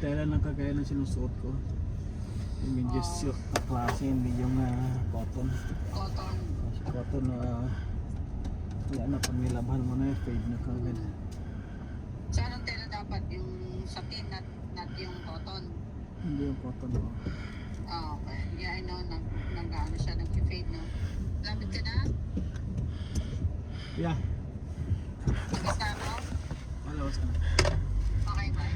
tela ng kagaya ng sinusuot ko. Yung medyo silk na klase, hindi yung cotton. Cotton. Kasi cotton wala na, pag nilabhan mo na fade na kagad. Sa anong tela dapat? Yung satin, not yung cotton? Hindi yung cotton mo. Oh, okay. Yeah, I know. Nag-ano siya, nag-fade, no? Lapit ka na? Yeah. Nagis na ako? Wala ka na. Okay, bye.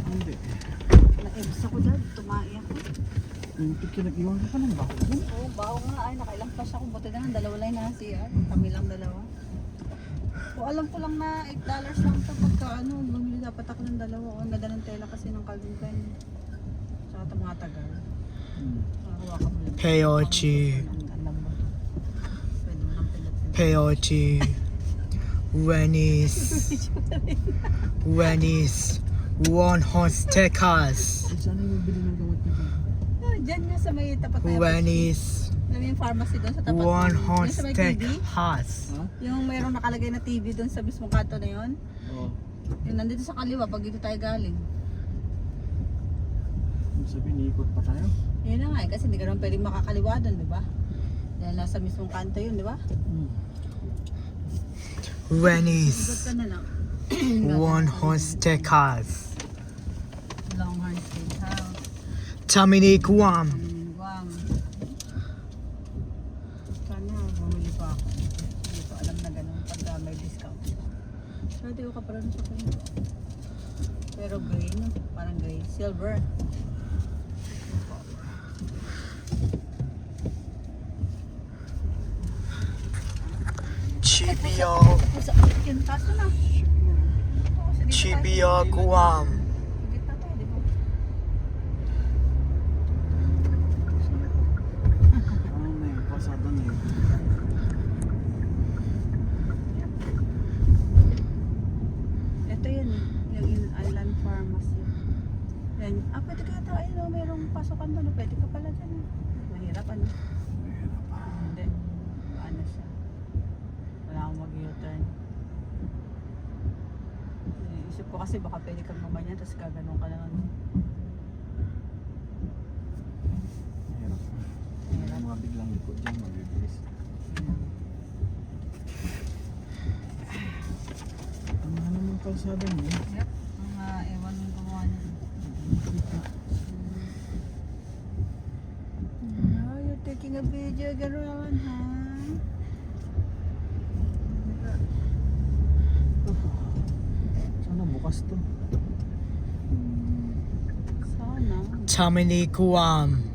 Hindi. Naibos ako dyan, tumae ako. Yung nag-iwan ka ng bako dyan? Oo, baho nga ay, nakailang flash ako. Buti na lang, dalawa lang na CR. Kami lang dalawa. O alam ko lang na $8 lang ito pagka ano, bumili dapat ako ng dalawa. O ang ganda ng tela kasi ng Calvin Klein. Tsaka ito mga tagal. Hawakan mo lang. Peyote. Alam mo. Pwede mo lang pinapin. Peyote. Venice. One horse steakhouse. Saan yung bili ng gamot niya? Diyan nga sa may tapat na Venice. yung pharmacy doon sa tapat One ng- horse yung sa may TV. steakhouse. Ha? Yung mayroong nakalagay na TV doon sa mismong kanto na yun. Oo. Yung nandito sa kaliwa pag dito tayo galing. Ibig sabihin, iikot pa tayo? Yun na nga eh, kasi hindi ka naman pwedeng makakaliwa doon, di ba? Dahil nasa mismong kanto yun, di ba? Ikot Venice. ka na lang. One horse steakhouse. Longhorn Steakhouse. Tamini Guam. Guam. Sana bumili pa ako. Hindi ko alam na ganun pag may discount. Pwede ko kapalan sa kanya. Pero gray no? Parang gray. Silver. Chibio. Sa yun, kaso na. Chibio Guam. Hindi pa tayo, di ba? Ano na yun? Pasada na yun. Ito yun eh, yung Island Pharmacy. Yan. Pwede ka ito. Ayun o, mayroong pasokan doon. Pwede ka pala dyan. Mahirap ano? Hindi. Ano siya? Wala akong mag-U-turn. Isip ko kasi baka pwede kang mamanya tapos gaganon ka na nun. Hirap. May mga biglang likod dyan, mabibilis. Ano nga naman kalsada niya? Yep. Mga ewan yung gumawa niya. Oh, you're taking a video, gano'n ha? Sana bukas to. Sana. Tamini Guam.